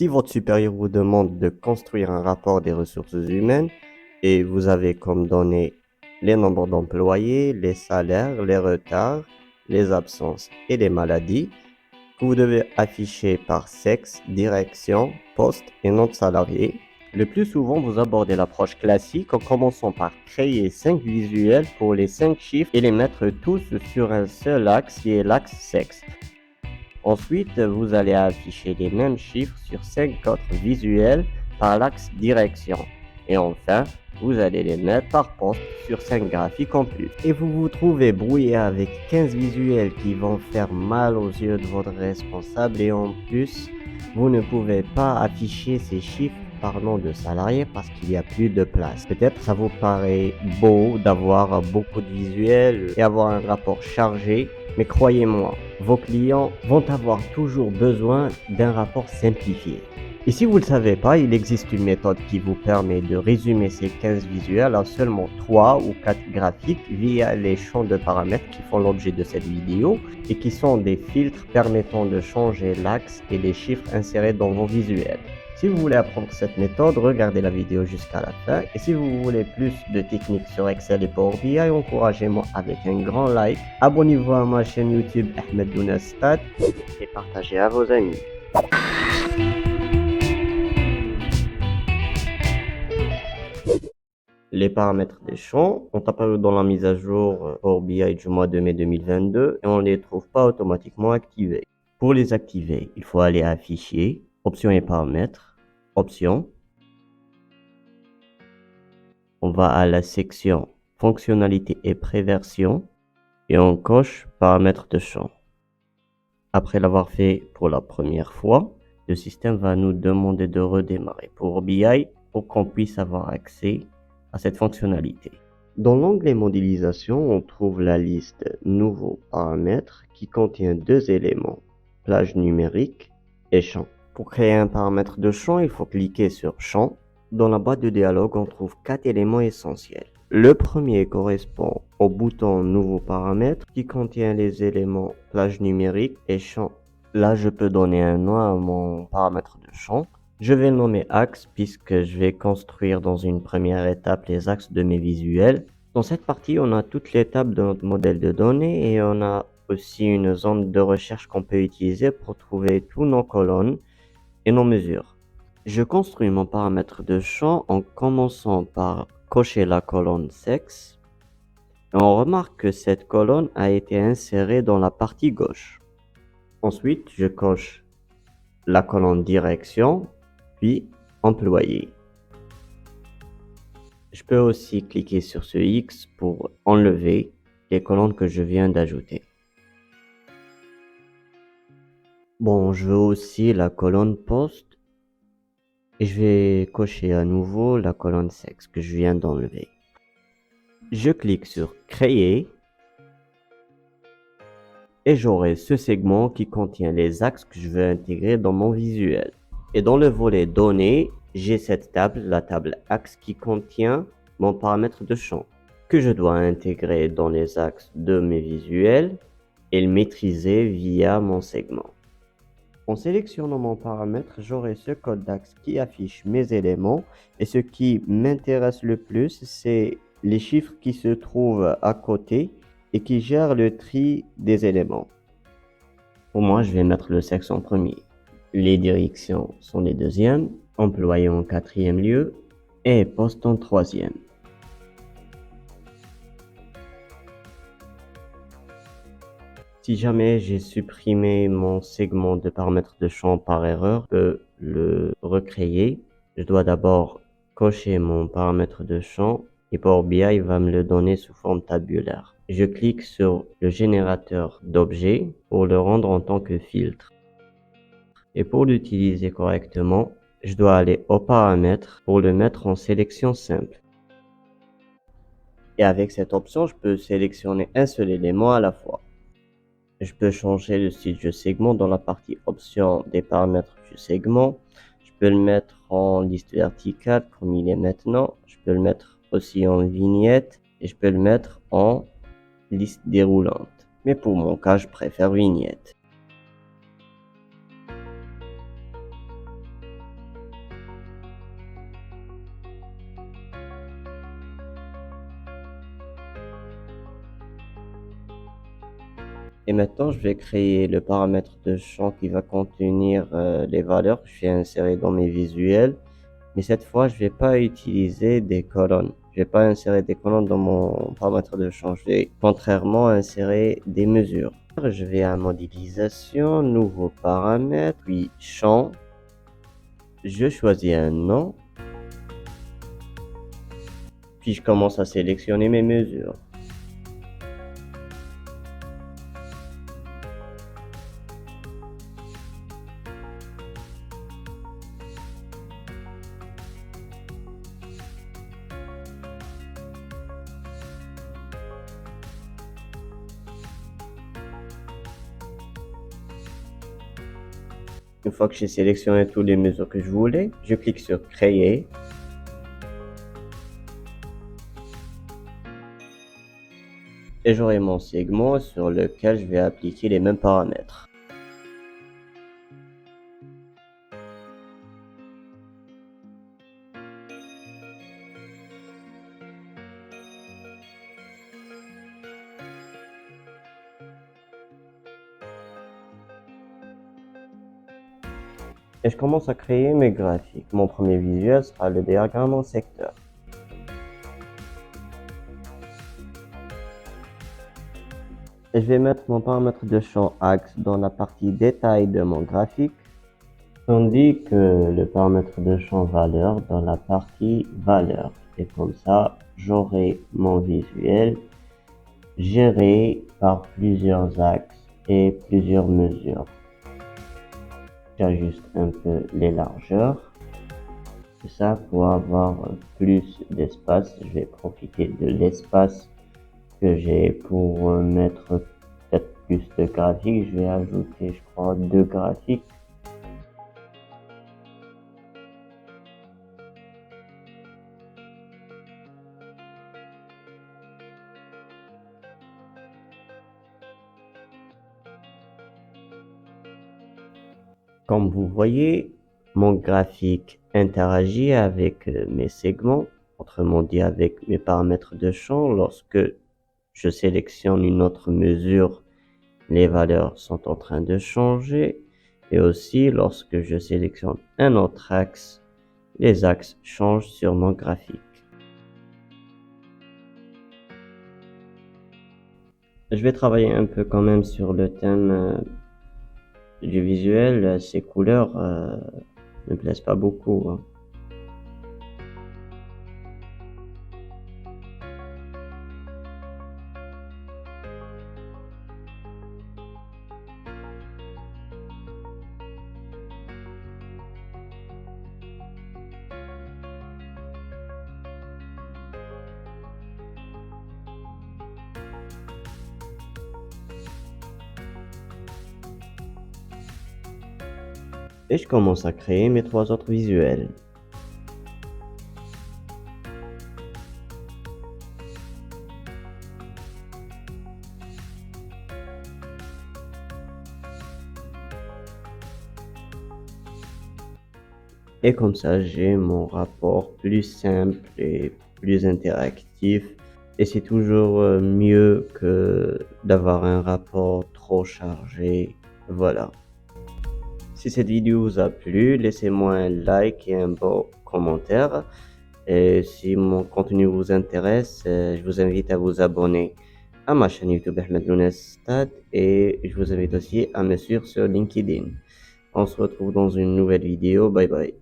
Si votre supérieur vous demande de construire un rapport des ressources humaines et vous avez comme données les nombres d'employés, les salaires, les retards, les absences et les maladies, que vous devez afficher par sexe, direction, poste et nom de salarié, le plus souvent vous abordez l'approche classique en commençant par créer 5 visuels pour les 5 chiffres et les mettre tous sur un seul axe qui est l'axe sexe. Ensuite, vous allez afficher les mêmes chiffres sur 5 autres visuels par l'axe direction. Et enfin, vous allez les mettre par poste sur 5 graphiques en plus. Et vous vous trouvez brouillé avec 15 visuels qui vont faire mal aux yeux de votre responsable et en plus, vous ne pouvez pas afficher ces chiffres par nom de salarié parce qu'il n'y a plus de place. Peut-être ça vous paraît beau d'avoir beaucoup de visuels et avoir un rapport chargé, mais croyez-moi, vos clients vont avoir toujours besoin d'un rapport simplifié. Et si vous ne le savez pas, il existe une méthode qui vous permet de résumer ces 15 visuels à seulement 3 ou 4 graphiques via les champs de paramètres qui font l'objet de cette vidéo et qui sont des filtres permettant de changer l'axe et les chiffres insérés dans vos visuels. Si vous voulez apprendre cette méthode, regardez la vidéo jusqu'à la fin. Et si vous voulez plus de techniques sur Excel et Power BI, encouragez-moi avec un grand like. Abonnez-vous à ma chaîne YouTube Ahmed Dounastat et partagez à vos amis. Les paramètres des champs ont apparu dans la mise à jour Power BI du mois de mai 2022 et on ne les trouve pas automatiquement activés. Pour les activer, il faut aller à Fichier, Options et paramètres, Options. On va à la section Fonctionnalités et préversion et on coche Paramètres de champ. Après l'avoir fait pour la première fois, le système va nous demander de redémarrer Power BI pour qu'on puisse avoir accès à cette fonctionnalité. Dans l'onglet modélisation, on trouve la liste Nouveaux paramètres qui contient 2 éléments, plage numérique et champ. Pour créer un paramètre de champ, il faut cliquer sur Champ. Dans la boîte de dialogue, on trouve 4 éléments essentiels. Le premier correspond au bouton Nouveau paramètre qui contient les éléments plage numérique et champ. Là, je peux donner un nom à mon paramètre de champ. Je vais le nommer axe puisque je vais construire dans une première étape les axes de mes visuels. Dans cette partie, on a toutes les tables de notre modèle de données et on a aussi une zone de recherche qu'on peut utiliser pour trouver tous nos colonnes et nos mesures. Je construis mon paramètre de champ en commençant par cocher la colonne sexe. Et on remarque que cette colonne a été insérée dans la partie gauche. Ensuite, je coche la colonne direction, puis employé. Je peux aussi cliquer sur ce X pour enlever les colonnes que je viens d'ajouter. Bon, je veux aussi la colonne poste. Et je vais cocher à nouveau la colonne sexe que je viens d'enlever. Je clique sur Créer et j'aurai ce segment qui contient les axes que je veux intégrer dans mon visuel. Et dans le volet Données, j'ai cette table, la table Axe qui contient mon paramètre de champ que je dois intégrer dans les axes de mes visuels et le maîtriser via mon segment. En sélectionnant mon paramètre, j'aurai ce code d'axe qui affiche mes éléments et ce qui m'intéresse le plus, c'est les chiffres qui se trouvent à côté et qui gèrent le tri des éléments. Pour moi, je vais mettre le sexe en premier. Les directions sont les deuxièmes, employé en 4e lieu et poste en 3e. Si jamais j'ai supprimé mon segment de paramètres de champ par erreur, je peux le recréer. Je dois d'abord cocher mon paramètre de champ et Power BI va me le donner sous forme tabulaire. Je clique sur le générateur d'objets pour le rendre en tant que filtre. Et pour l'utiliser correctement, je dois aller aux paramètres pour le mettre en sélection simple. Et avec cette option, je peux sélectionner un seul élément à la fois. Je peux changer le style du segment dans la partie options des paramètres du segment. Je peux le mettre en liste verticale comme il est maintenant. Je peux le mettre aussi en vignette et je peux le mettre en liste déroulante. Mais pour mon cas, je préfère vignette. Et maintenant, je vais créer le paramètre de champ qui va contenir les valeurs que je vais insérer dans mes visuels. Mais cette fois, je vais pas utiliser des colonnes. Je vais pas insérer des colonnes dans mon paramètre de champ. Je vais contrairement insérer des mesures. Je vais à modélisation, nouveau paramètre, puis champ. Je choisis un nom. Puis je commence à sélectionner mes mesures. Une fois que j'ai sélectionné toutes les mesures que je voulais, je clique sur Créer. Et j'aurai mon segment sur lequel je vais appliquer les mêmes paramètres. Et je commence à créer mes graphiques. Mon premier visuel sera le diagramme en secteur. Et je vais mettre mon paramètre de champ axe dans la partie détail de mon graphique, tandis que le paramètre de champ valeur dans la partie valeur. Et comme ça, j'aurai mon visuel géré par plusieurs axes et plusieurs mesures. J'ajuste un peu les largeurs. Tout ça pour avoir plus d'espace. Je vais profiter de l'espace que j'ai pour mettre peut-être plus de graphiques. Je vais ajouter, je crois, 2 graphiques. Comme vous voyez, mon graphique interagit avec mes segments, autrement dit avec mes paramètres de champ. Lorsque je sélectionne une autre mesure, les valeurs sont en train de changer. Et aussi, lorsque je sélectionne un autre axe, les axes changent sur mon graphique. Je vais travailler un peu quand même sur le thème du visuel. Ces couleurs me plaisent pas beaucoup, hein. Et je commence à créer mes 3 autres visuels. Et comme ça, j'ai mon rapport plus simple et plus interactif. Et c'est toujours mieux que d'avoir un rapport trop chargé. Voilà. Si cette vidéo vous a plu, laissez-moi un like et un beau commentaire. Et si mon contenu vous intéresse, je vous invite à vous abonner à ma chaîne YouTube Ahmed Lounes Stad et je vous invite aussi à me suivre sur LinkedIn. On se retrouve dans une nouvelle vidéo. Bye bye.